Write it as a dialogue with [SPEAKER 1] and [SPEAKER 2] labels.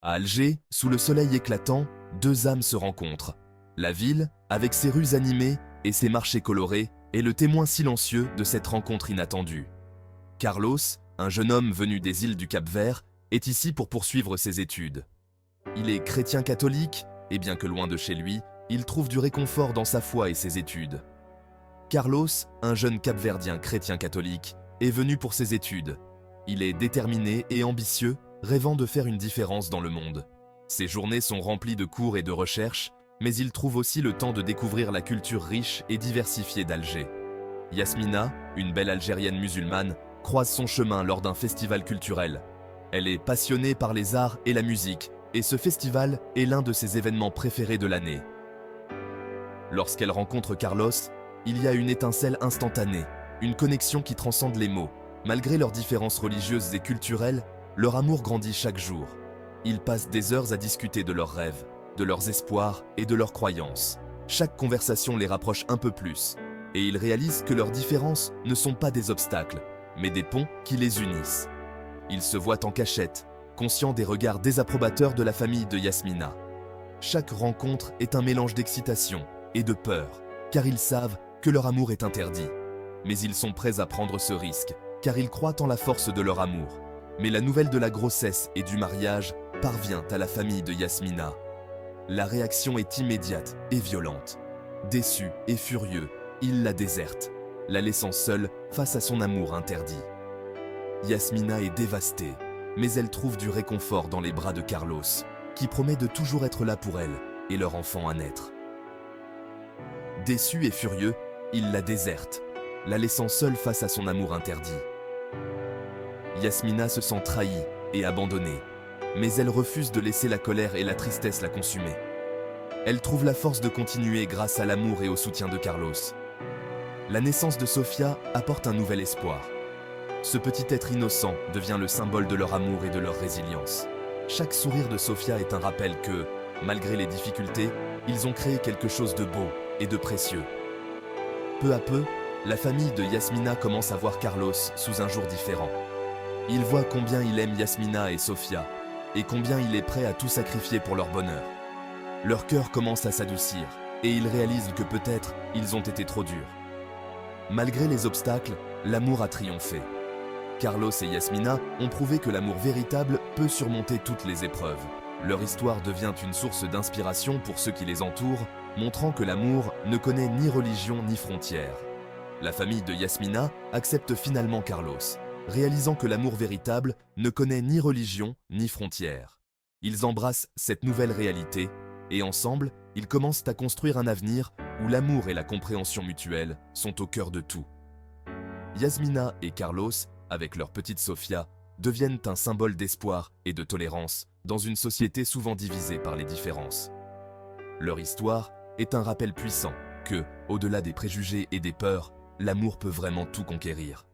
[SPEAKER 1] À Alger, sous le soleil éclatant, deux âmes se rencontrent. La ville, avec ses rues animées et ses marchés colorés, est le témoin silencieux de cette rencontre inattendue. Carlos, un jeune homme venu des îles du Cap-Vert, est ici pour poursuivre ses études. Il est chrétien catholique, et bien que loin de chez lui, il trouve du réconfort dans sa foi et ses études. Carlos, un jeune capverdien chrétien catholique, est venu pour ses études. Il est déterminé et ambitieux, rêvant de faire une différence dans le monde. Ses journées sont remplies de cours et de recherches, mais il trouve aussi le temps de découvrir la culture riche et diversifiée d'Alger. Yasmina, une belle Algérienne musulmane, croise son chemin lors d'un festival culturel. Elle est passionnée par les arts et la musique, et ce festival est l'un de ses événements préférés de l'année. Lorsqu'elle rencontre Carlos, il y a une étincelle instantanée, une connexion qui transcende les mots. Malgré leurs différences religieuses et culturelles, leur amour grandit chaque jour. Ils passent des heures à discuter de leurs rêves, de leurs espoirs et de leurs croyances. Chaque conversation les rapproche un peu plus, et ils réalisent que leurs différences ne sont pas des obstacles, mais des ponts qui les unissent. Ils se voient en cachette, conscients des regards désapprobateurs de la famille de Yasmina. Chaque rencontre est un mélange d'excitation et de peur, car ils savent que leur amour est interdit. Mais ils sont prêts à prendre ce risque, car ils croient en la force de leur amour. Mais la nouvelle de la grossesse et du mariage parvient à la famille de Yasmina. La réaction est immédiate et violente. Déçu et furieux, ils la désertent, la laissant seule face à son amour interdit. Yasmina est dévastée, mais elle trouve du réconfort dans les bras de Carlos, qui promet de toujours être là pour elle et leur enfant à naître. Déçu et furieux, il la déserte, la laissant seule face à son amour interdit. Yasmina se sent trahie et abandonnée, mais elle refuse de laisser la colère et la tristesse la consumer. Elle trouve la force de continuer grâce à l'amour et au soutien de Carlos. La naissance de Sofia apporte un nouvel espoir. Ce petit être innocent devient le symbole de leur amour et de leur résilience. Chaque sourire de Sofia est un rappel que, malgré les difficultés, ils ont créé quelque chose de beau et de précieux. Peu à peu, la famille de Yasmina commence à voir Carlos sous un jour différent. Ils voient combien il aime Yasmina et Sofia, et combien il est prêt à tout sacrifier pour leur bonheur. Leur cœur commence à s'adoucir, et ils réalisent que peut-être ils ont été trop durs. Malgré les obstacles, l'amour a triomphé. Carlos et Yasmina ont prouvé que l'amour véritable peut surmonter toutes les épreuves. Leur histoire devient une source d'inspiration pour ceux qui les entourent, montrant que l'amour ne connaît ni religion ni frontières. La famille de Yasmina accepte finalement Carlos, réalisant que l'amour véritable ne connaît ni religion ni frontières. Ils embrassent cette nouvelle réalité et ensemble, ils commencent à construire un avenir où l'amour et la compréhension mutuelle sont au cœur de tout. Yasmina et Carlos, avec leur petite Sofia, deviennent un symbole d'espoir et de tolérance dans une société souvent divisée par les différences. Leur histoire est un rappel puissant que, au-delà des préjugés et des peurs, l'amour peut vraiment tout conquérir.